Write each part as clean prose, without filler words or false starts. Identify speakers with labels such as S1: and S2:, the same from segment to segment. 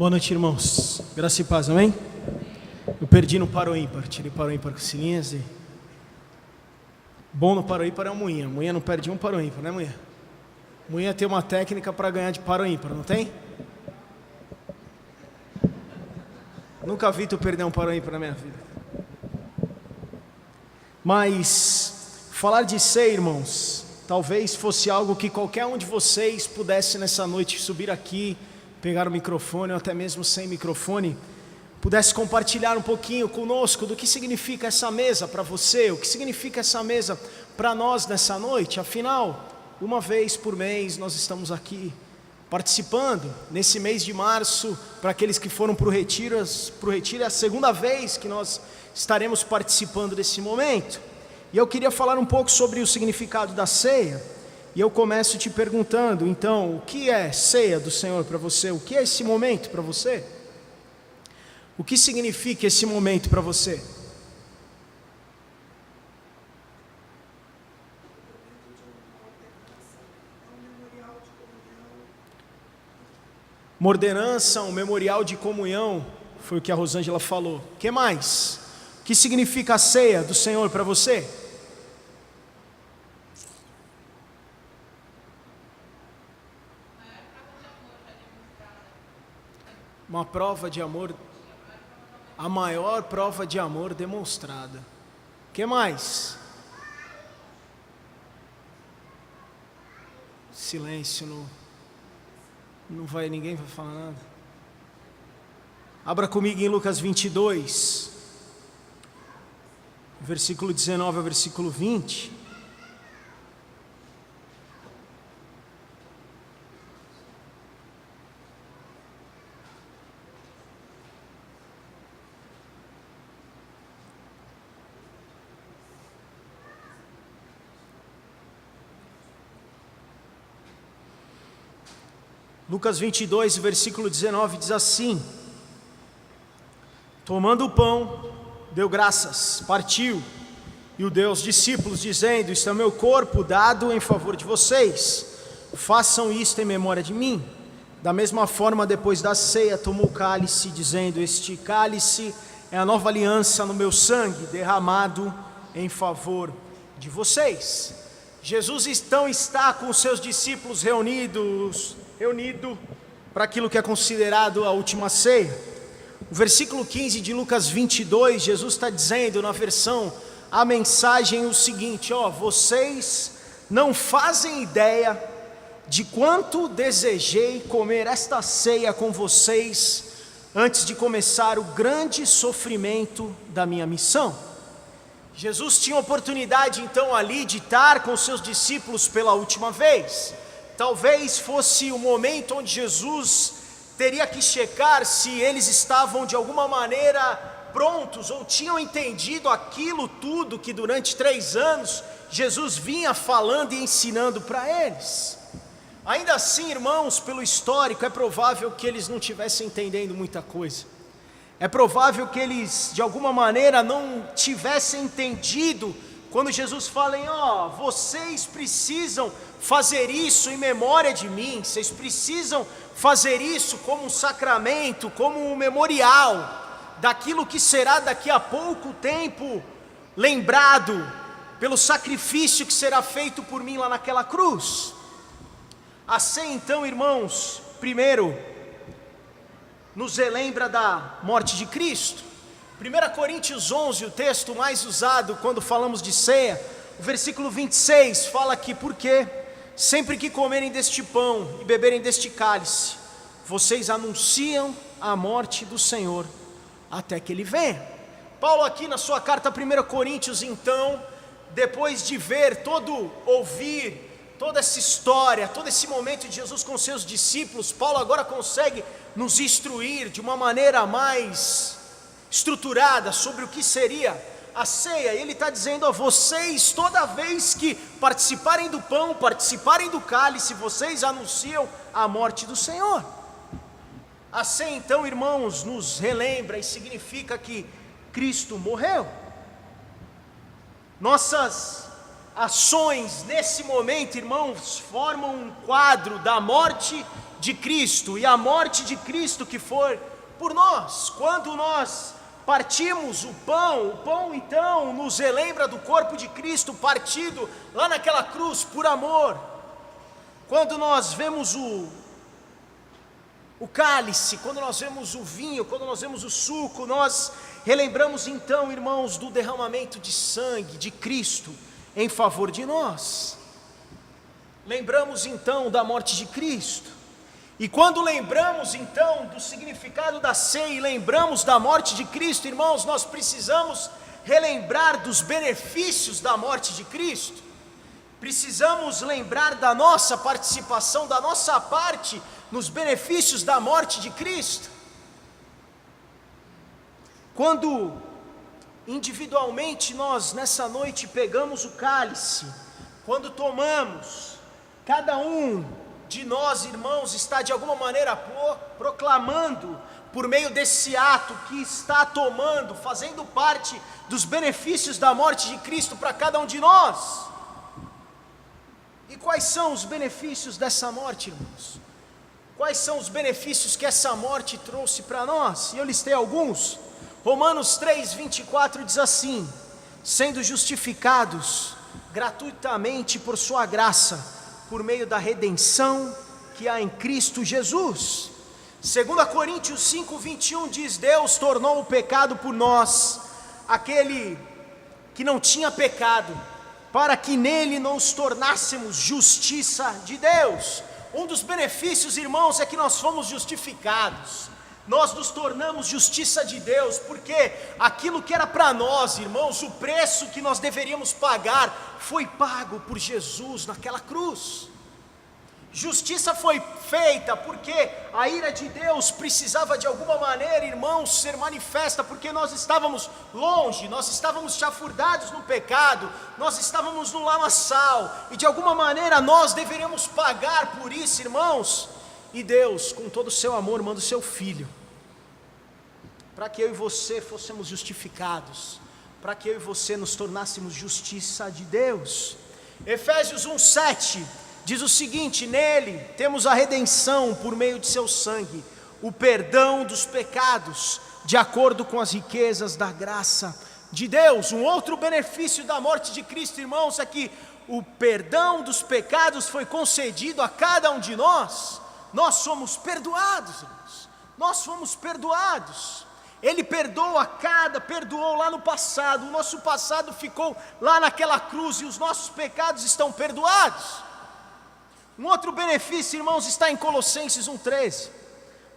S1: Boa noite, irmãos. Graça e paz, amém? Eu perdi no par ou ímpar, tirei par ou ímpar com cilinhas e... Bom no par ou ímpar é a moinha. Moinha não perde um par ou ímpar, né, moinha? Moinha tem uma técnica para ganhar de par ou ímpar, não tem? Nunca vi tu perder um par ou ímpar na minha vida. Mas falar de ceia, irmãos, talvez fosse algo que qualquer um de vocês pudesse nessa noite subir aqui, pegar o microfone ou até mesmo sem microfone, pudesse compartilhar um pouquinho conosco do que significa essa mesa para você, o que significa essa mesa para nós nessa noite. Afinal, uma vez por mês nós estamos aqui participando. Nesse mês de março, para aqueles que foram para o retiro, é a segunda vez que nós estaremos participando desse momento. E eu queria falar um pouco sobre o significado da ceia. E eu começo te perguntando, então, o que é ceia do Senhor para você? O que é esse momento para você? O que significa esse momento para você? Uma ordenança, um memorial de comunhão, foi o que a Rosângela falou. O que mais? O que significa a ceia do Senhor para você? Uma prova de amor, a maior prova de amor demonstrada. O que mais? Silêncio, ninguém vai falar nada. Abra comigo em Lucas 22, versículo 19 ao versículo 20. Lucas 22, versículo 19 diz assim: tomando o pão, deu graças, partiu e o deu aos discípulos, dizendo: isto é o meu corpo dado em favor de vocês, façam isto em memória de mim. Da mesma forma, depois da ceia, tomou o cálice, dizendo: este cálice é a nova aliança no meu sangue, derramado em favor de vocês. Jesus então está com os seus discípulos reunido para aquilo que é considerado a última ceia. O versículo 15 de Lucas 22, Jesus está dizendo na versão A Mensagem o seguinte: vocês não fazem ideia de quanto desejei comer esta ceia com vocês antes de começar o grande sofrimento da minha missão. Jesus tinha oportunidade então ali de estar com seus discípulos pela última vez. Talvez fosse o momento onde Jesus teria que checar se eles estavam de alguma maneira prontos ou tinham entendido aquilo tudo que durante 3 anos Jesus vinha falando e ensinando para eles. Ainda assim, irmãos, pelo histórico, é provável que eles não estivessem entendendo muita coisa. É provável que eles de alguma maneira não tivessem entendido quando Jesus fala vocês precisam fazer isso em memória de mim, vocês precisam fazer isso como um sacramento, como um memorial daquilo que será daqui a pouco tempo lembrado pelo sacrifício que será feito por mim lá naquela cruz. A ceia então, irmãos, primeiro nos relembra da morte de Cristo. 1 Coríntios 11, o texto mais usado quando falamos de ceia, o versículo 26 fala que porque sempre que comerem deste pão e beberem deste cálice, vocês anunciam a morte do Senhor até que Ele venha. Paulo aqui na sua carta a 1 Coríntios então, depois de ouvir toda essa história, todo esse momento de Jesus com seus discípulos, Paulo agora consegue nos instruir de uma maneira mais estruturada sobre o que seria a ceia. Ele está dizendo a vocês: toda vez que participarem do pão, participarem do cálice, vocês anunciam a morte do Senhor. A ceia então, irmãos, nos relembra e significa que Cristo morreu. Nossas ações nesse momento, irmãos, formam um quadro da morte de Cristo, e a morte de Cristo que foi por nós. Quando nós partimos o pão então nos relembra do corpo de Cristo partido lá naquela cruz por amor. Quando nós vemos o cálice, quando nós vemos o vinho, quando nós vemos o suco, nós relembramos então, irmãos, do derramamento de sangue de Cristo em favor de nós. Lembramos então da morte de Cristo. E quando lembramos então do significado da ceia e lembramos da morte de Cristo, irmãos, nós precisamos relembrar dos benefícios da morte de Cristo. Precisamos lembrar da nossa participação, da nossa parte nos benefícios da morte de Cristo. Quando individualmente nós nessa noite pegamos o cálice, quando tomamos, cada um de nós, irmãos, está de alguma maneira proclamando, por meio desse ato que está tomando, fazendo parte dos benefícios da morte de Cristo para cada um de nós. E quais são os benefícios dessa morte, irmãos? Quais são os benefícios que essa morte trouxe para nós? E eu listei alguns. Romanos 3:24 diz assim: sendo justificados gratuitamente por sua graça, por meio da redenção que há em Cristo Jesus. 2 Coríntios 5:21 diz: Deus tornou o pecado por nós, aquele que não tinha pecado, para que nele nos tornássemos justiça de Deus. Um dos benefícios, irmãos, é que nós fomos justificados. Nós nos tornamos justiça de Deus, porque aquilo que era para nós, irmãos, o preço que nós deveríamos pagar, foi pago por Jesus naquela cruz. Justiça foi feita porque a ira de Deus precisava de alguma maneira, irmãos, ser manifesta, porque nós estávamos longe, nós estávamos chafurdados no pecado, nós estávamos no lamaçal, e de alguma maneira nós deveríamos pagar por isso, irmãos. E Deus, com todo o seu amor, manda o seu Filho, para que eu e você fôssemos justificados, para que eu e você nos tornássemos justiça de Deus. Efésios 1:7 diz o seguinte: nele temos a redenção por meio de seu sangue, o perdão dos pecados, de acordo com as riquezas da graça de Deus. Um outro benefício da morte de Cristo, irmãos, é que o perdão dos pecados foi concedido a cada um de nós. Nós somos perdoados, irmãos. Nós fomos perdoados. Ele perdoou lá no passado. O nosso passado ficou lá naquela cruz e os nossos pecados estão perdoados. Um outro benefício, irmãos, está em Colossenses 1:13.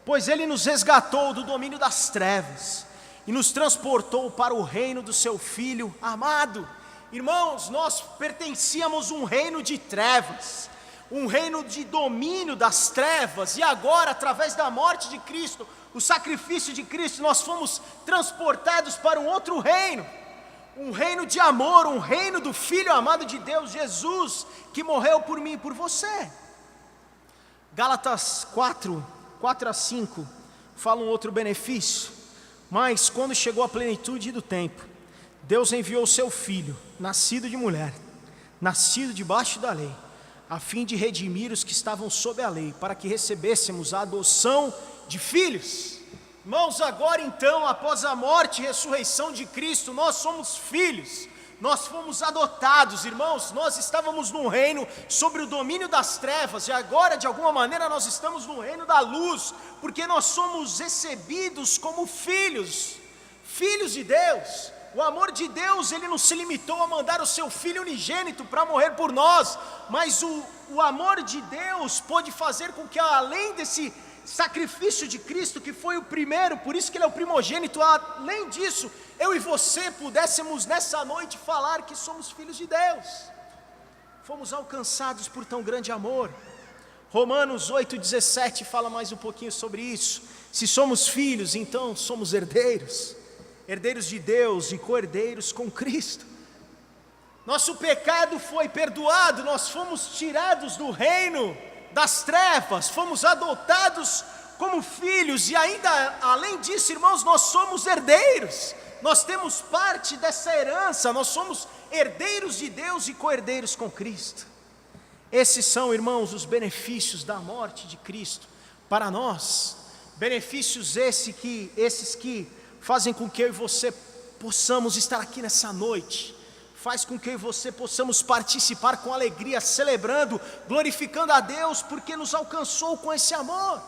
S1: Pois ele nos resgatou do domínio das trevas e nos transportou para o reino do seu Filho amado. Irmãos, nós pertencíamos a um reino de trevas, um reino de domínio das trevas, e agora, através da morte de Cristo, o sacrifício de Cristo, nós fomos transportados para um outro reino, um reino de amor, um reino do Filho amado de Deus, Jesus, que morreu por mim e por você. Gálatas 4:4-5 fala um outro benefício. Mas quando chegou a plenitude do tempo, Deus enviou o seu Filho, nascido de mulher, nascido debaixo da lei, a fim de redimir os que estavam sob a lei, para que recebêssemos a adoção de filhos. Irmãos, agora então, após a morte e ressurreição de Cristo, nós somos filhos, nós fomos adotados, irmãos. Nós estávamos num reino sobre o domínio das trevas, e agora de alguma maneira nós estamos no reino da luz, porque nós somos recebidos como filhos, filhos de Deus. O amor de Deus, ele não se limitou a mandar o seu Filho unigênito para morrer por nós, mas o amor de Deus pôde fazer com que, além desse sacrifício de Cristo, que foi o primeiro, por isso que ele é o primogênito, além disso, eu e você pudéssemos nessa noite falar que somos filhos de Deus. Fomos alcançados por tão grande amor. Romanos 8:17 fala mais um pouquinho sobre isso. Se somos filhos, então somos herdeiros, herdeiros de Deus e co-herdeiros com Cristo. Nosso pecado foi perdoado, nós fomos tirados do reino das trevas, fomos adotados como filhos, e ainda além disso, irmãos, nós somos herdeiros, nós temos parte dessa herança, nós somos herdeiros de Deus e co-herdeiros com Cristo. Esses são, irmãos, os benefícios da morte de Cristo para nós. Benefícios esses que fazem com que eu e você possamos estar aqui nessa noite. Faz com que eu e você possamos participar com alegria, celebrando, glorificando a Deus, porque nos alcançou com esse amor,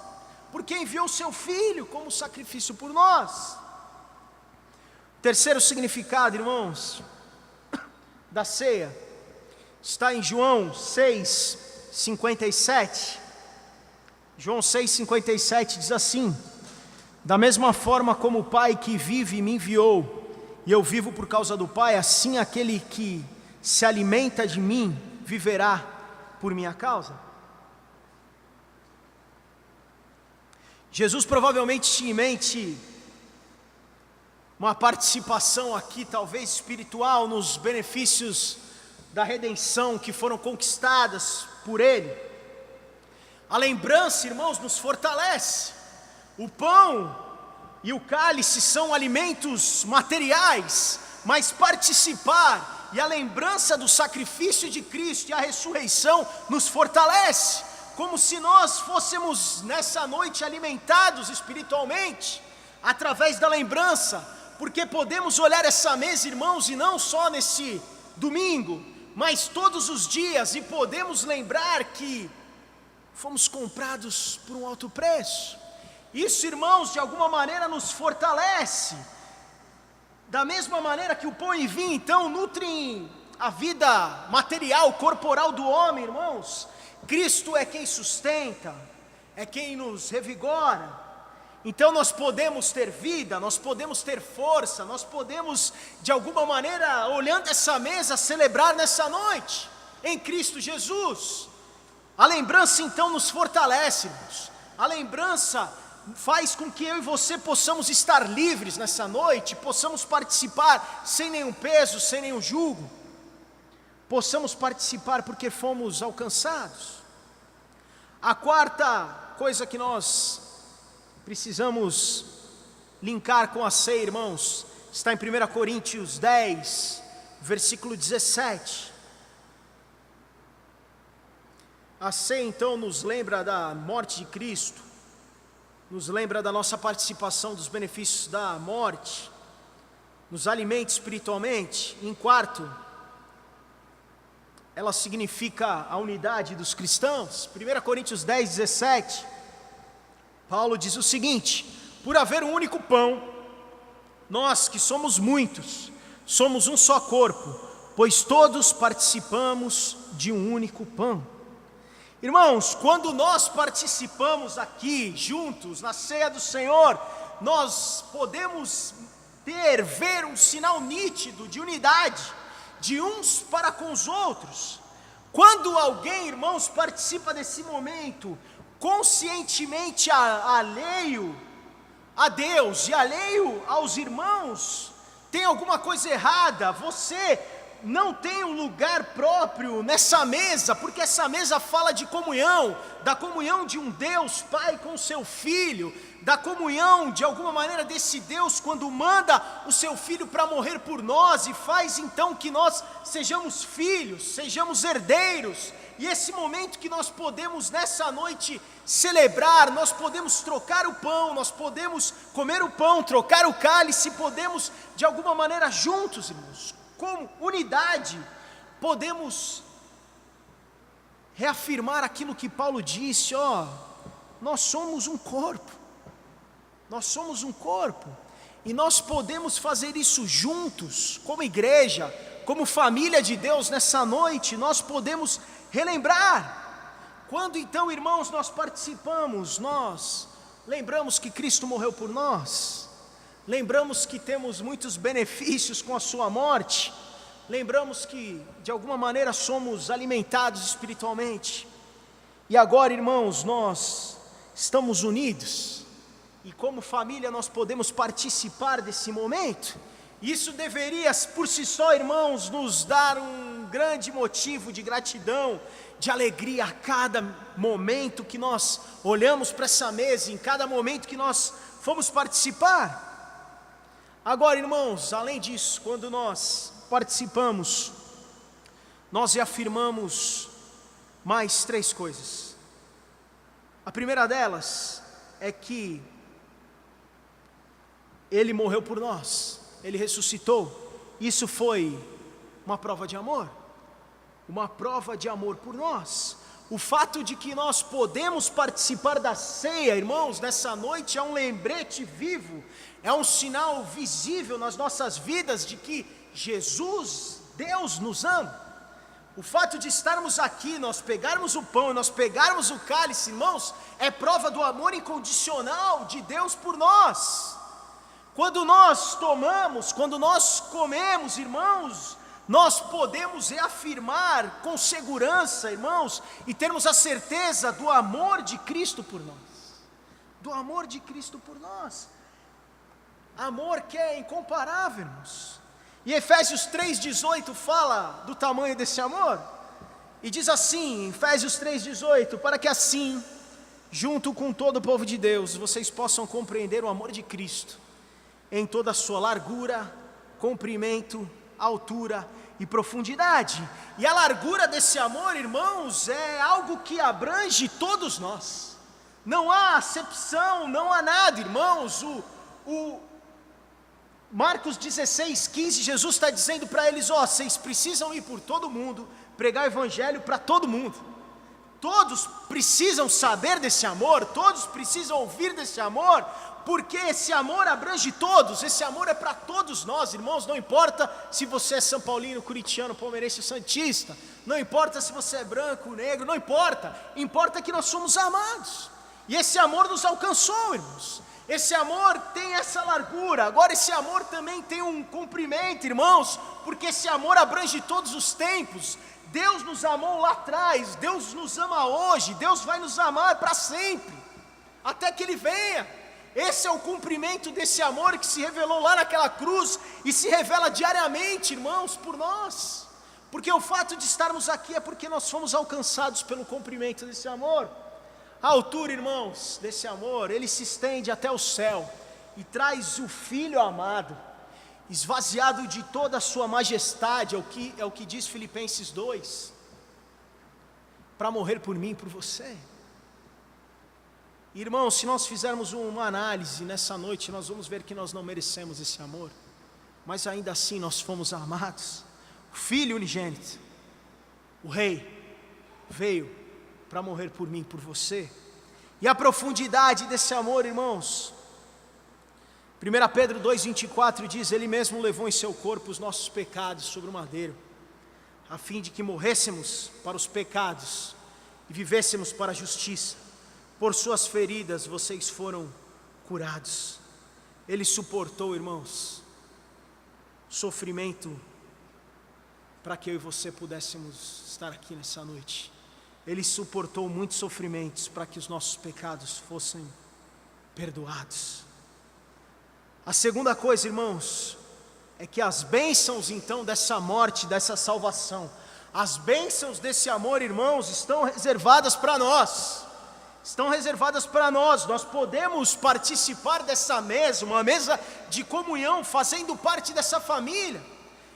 S1: porque enviou o seu Filho como sacrifício por nós. Terceiro significado, irmãos, da ceia, está em João 6,57. João 6,57 diz assim: da mesma forma como o Pai que vive me enviou, e eu vivo por causa do Pai, assim aquele que se alimenta de mim viverá por minha causa. Jesus provavelmente tinha em mente uma participação aqui, talvez espiritual, nos benefícios da redenção que foram conquistadas por Ele. A lembrança, irmãos, nos fortalece. O pão e o cálice são alimentos materiais, mas participar e a lembrança do sacrifício de Cristo e a ressurreição nos fortalece, como se nós fôssemos nessa noite alimentados espiritualmente, através da lembrança, porque podemos olhar essa mesa, irmãos, e não só nesse domingo, mas todos os dias, e podemos lembrar que fomos comprados por um alto preço. Isso, irmãos, de alguma maneira nos fortalece. Da mesma maneira que o pão e vinho, então, nutrem a vida material, corporal do homem, irmãos, Cristo é quem sustenta, é quem nos revigora. Então nós podemos ter vida, nós podemos ter força, nós podemos, de alguma maneira, olhando essa mesa, celebrar nessa noite, em Cristo Jesus. A lembrança então nos fortalece, irmãos. A lembrança faz com que eu e você possamos estar livres nessa noite, possamos participar sem nenhum peso, sem nenhum jugo, possamos participar porque fomos alcançados. A quarta coisa que nós precisamos linkar com a ceia, irmãos, está em 1 Coríntios 10, versículo 17. A ceia então nos lembra da morte de Cristo, nos lembra da nossa participação dos benefícios da morte, nos alimenta espiritualmente. Em quarto, ela significa a unidade dos cristãos. 1 Coríntios 10, 17, Paulo diz o seguinte: por haver um único pão, nós que somos muitos, somos um só corpo, pois todos participamos de um único pão. Irmãos, quando nós participamos aqui juntos na ceia do Senhor, nós podemos ver um sinal nítido de unidade, de uns para com os outros. Quando alguém, irmãos, participa desse momento conscientemente alheio a Deus e alheio aos irmãos, tem alguma coisa errada. Você não tem um lugar próprio nessa mesa, porque essa mesa fala de comunhão, da comunhão de um Deus Pai com o seu Filho, da comunhão de alguma maneira desse Deus quando manda o seu Filho para morrer por nós e faz então que nós sejamos filhos, sejamos herdeiros. E esse momento que nós podemos nessa noite celebrar, nós podemos trocar o pão, nós podemos comer o pão, trocar o cálice, podemos de alguma maneira juntos, irmãos, com unidade, podemos reafirmar aquilo que Paulo disse: nós somos um corpo, nós somos um corpo, e nós podemos fazer isso juntos, como igreja, como família de Deus nessa noite. Nós podemos relembrar. Quando então, irmãos, nós participamos, nós lembramos que Cristo morreu por nós, lembramos que temos muitos benefícios com a sua morte, lembramos que de alguma maneira somos alimentados espiritualmente. E agora, irmãos, nós estamos unidos, e como família nós podemos participar desse momento. Isso deveria por si só, irmãos, nos dar um grande motivo de gratidão, de alegria a cada momento que nós olhamos para essa mesa, em cada momento que nós fomos participar. Agora, irmãos, além disso, quando nós participamos, nós reafirmamos mais 3 coisas. A primeira delas é que Ele morreu por nós, Ele ressuscitou. Isso foi uma prova de amor, uma prova de amor por nós. O fato de que nós podemos participar da ceia, irmãos, nessa noite é um lembrete vivo, é um sinal visível nas nossas vidas de que Jesus, Deus, nos ama. O fato de estarmos aqui, nós pegarmos o pão, nós pegarmos o cálice, irmãos, é prova do amor incondicional de Deus por nós. Quando nós tomamos, quando nós comemos, irmãos, nós podemos reafirmar com segurança, irmãos, e termos a certeza do amor de Cristo por nós. Do amor de Cristo por nós. Amor que é incomparável, irmãos. E Efésios 3,18 fala do tamanho desse amor. E diz assim, Efésios 3,18, para que assim, junto com todo o povo de Deus, vocês possam compreender o amor de Cristo, em toda a sua largura, comprimento, altura e profundidade. E a largura desse amor, irmãos, é algo que abrange todos nós. Não há acepção, não há nada, irmãos. Marcos 16:15, Jesus está dizendo para eles, vocês precisam ir por todo mundo, pregar o evangelho para todo mundo. Todos precisam saber desse amor, todos precisam ouvir desse amor, porque esse amor abrange todos, esse amor é para todos nós, irmãos. Não importa se você é São Paulino, Curitiano, Palmeirense, Santista, não importa se você é branco, negro, não importa, importa que nós somos amados, e esse amor nos alcançou, irmãos. Esse amor tem essa largura, agora esse amor também tem um comprimento, irmãos, porque esse amor abrange todos os tempos. Deus nos amou lá atrás, Deus nos ama hoje, Deus vai nos amar para sempre, até que Ele venha. Esse é o cumprimento desse amor que se revelou lá naquela cruz e se revela diariamente, irmãos, por nós. Porque o fato de estarmos aqui é porque nós fomos alcançados pelo cumprimento desse amor. A altura, irmãos, desse amor, ele se estende até o céu e traz o Filho amado, esvaziado de toda a sua majestade, é o que diz Filipenses 2, para morrer por mim e por você. Irmãos, se nós fizermos uma análise nessa noite, nós vamos ver que nós não merecemos esse amor, mas ainda assim nós fomos amados. O Filho unigênito, o Rei, veio para morrer por mim, por você. E a profundidade desse amor, irmãos, 1 Pedro 2,24 diz, Ele mesmo levou em seu corpo os nossos pecados sobre o madeiro, a fim de que morrêssemos para os pecados e vivêssemos para a justiça. Por suas feridas vocês foram curados. Ele suportou, irmãos, sofrimento para que eu e você pudéssemos estar aqui nessa noite. Ele suportou muitos sofrimentos para que os nossos pecados fossem perdoados. A segunda coisa, irmãos, é que as bênçãos então dessa morte, dessa salvação, as bênçãos desse amor, irmãos, estão reservadas para nós. Estão reservadas para nós. Nós podemos participar dessa mesa, uma mesa de comunhão, fazendo parte dessa família.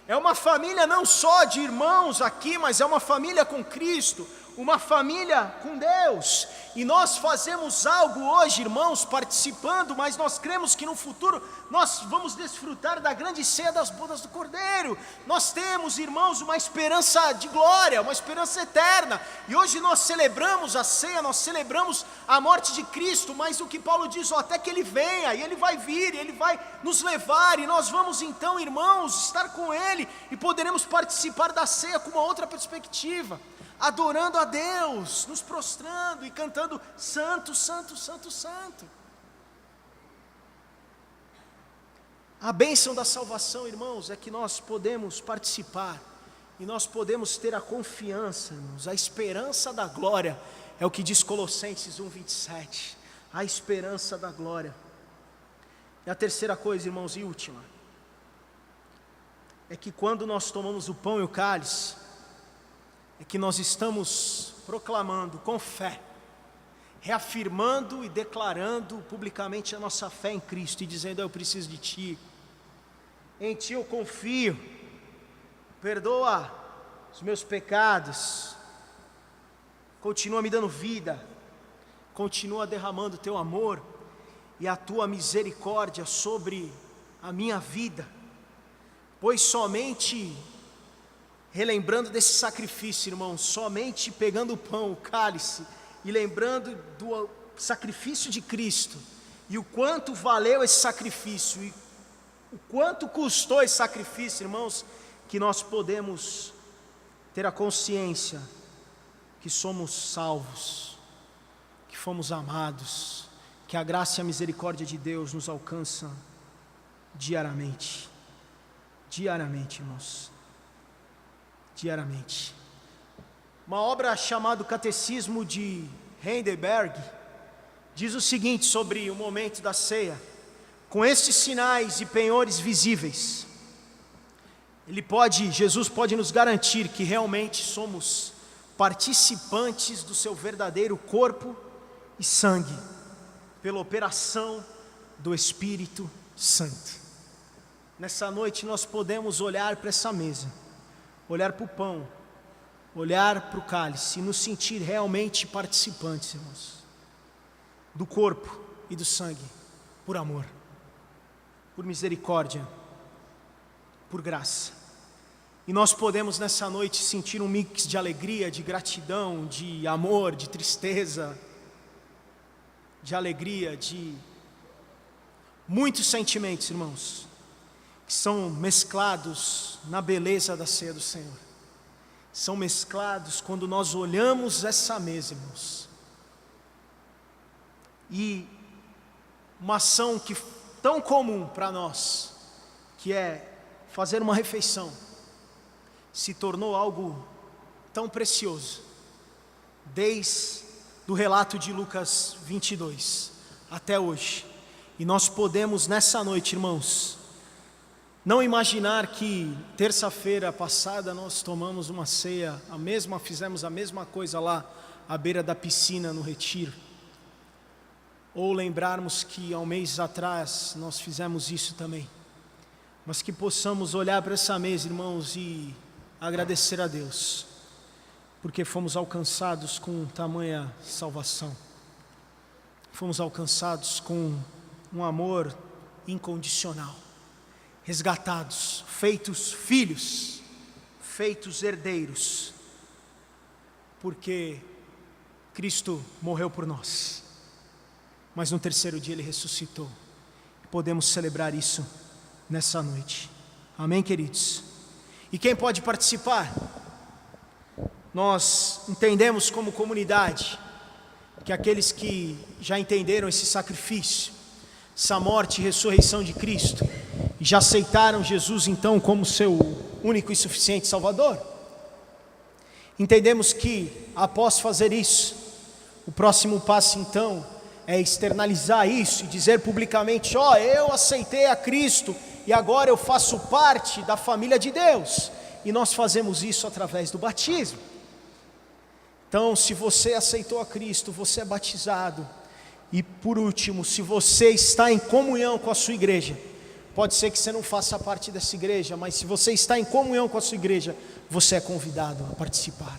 S1: É uma família não só de irmãos aqui, mas é uma família com Cristo, uma família com Deus. E nós fazemos algo hoje, irmãos, participando, mas nós cremos que no futuro nós vamos desfrutar da grande ceia das bodas do Cordeiro. Nós temos, irmãos, uma esperança de glória, uma esperança eterna. E hoje nós celebramos a ceia, nós celebramos a morte de Cristo, mas o que Paulo diz, até que Ele venha, e Ele vai vir, e Ele vai nos levar, e nós vamos então, irmãos, estar com Ele, e poderemos participar da ceia com uma outra perspectiva, adorando a Deus, nos prostrando e cantando Santo, Santo, Santo, Santo. A bênção da salvação, irmãos, é que nós podemos participar e nós podemos ter a confiança, irmãos, a esperança da glória, é o que diz Colossenses 1:27, a esperança da glória. E a terceira coisa, irmãos, e última, é que quando nós tomamos o pão e o cálice, é que nós estamos proclamando com fé, reafirmando e declarando publicamente a nossa fé em Cristo e dizendo, eu preciso de Ti, em Ti eu confio, perdoa os meus pecados, continua me dando vida, continua derramando teu amor e a tua misericórdia sobre a minha vida, pois somente relembrando desse sacrifício, irmão, somente pegando o pão, o cálice e lembrando do sacrifício de Cristo e o quanto valeu esse sacrifício e o quanto custou esse sacrifício, irmãos, que nós podemos ter a consciência que somos salvos, que fomos amados, que a graça e a misericórdia de Deus nos alcançam diariamente, irmãos, diariamente. Uma obra chamada Catecismo de Heidelberg diz o seguinte sobre o momento da ceia: com estes sinais e penhores visíveis, Jesus pode nos garantir que realmente somos participantes do seu verdadeiro corpo e sangue, pela operação do Espírito Santo. Nessa noite nós podemos olhar para essa mesa, olhar para o pão, olhar para o cálice e nos sentir realmente participantes, irmãos, do corpo e do sangue, por amor, por misericórdia, por graça. E nós podemos nessa noite sentir um mix de alegria, de gratidão, de amor, de tristeza, de alegria, de muitos sentimentos, irmãos, que são mesclados na beleza da ceia do Senhor. São mesclados quando nós olhamos essa mesa, irmãos. E uma ação que tão comum para nós, que é fazer uma refeição, se tornou algo tão precioso, desde o relato de Lucas 22 até hoje. E nós podemos nessa noite, irmãos, não imaginar que terça-feira passada nós tomamos uma ceia, fizemos a mesma coisa lá à beira da piscina no retiro, ou lembrarmos que há um mês atrás nós fizemos isso também, mas que possamos olhar para essa mesa, irmãos, e agradecer a Deus, porque fomos alcançados com tamanha salvação, fomos alcançados com um amor incondicional, resgatados, feitos filhos, feitos herdeiros, porque Cristo morreu por nós, mas no terceiro dia Ele ressuscitou. Podemos celebrar isso nessa noite. Amém, queridos? E quem pode participar? Nós entendemos como comunidade que aqueles que já entenderam esse sacrifício, essa morte e ressurreição de Cristo, e já aceitaram Jesus então como seu único e suficiente Salvador, entendemos que após fazer isso, o próximo passo então é externalizar isso e dizer publicamente: eu aceitei a Cristo e agora eu faço parte da família de Deus. E nós fazemos isso através do batismo. Então, se você aceitou a Cristo, você é batizado. E por último, se você está em comunhão com a sua igreja, pode ser que você não faça parte dessa igreja, mas se você está em comunhão com a sua igreja, você é convidado a participar.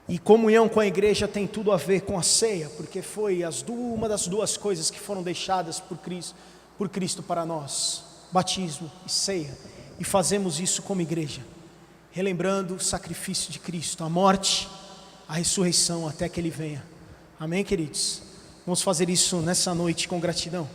S1: E comunhão com a igreja tem tudo a ver com a ceia, porque foi uma das duas coisas que foram deixadas por Cristo para nós: batismo e ceia. E fazemos isso como igreja, relembrando o sacrifício de Cristo, a morte, a ressurreição, até que Ele venha. Amém, queridos? Vamos fazer isso nessa noite com gratidão.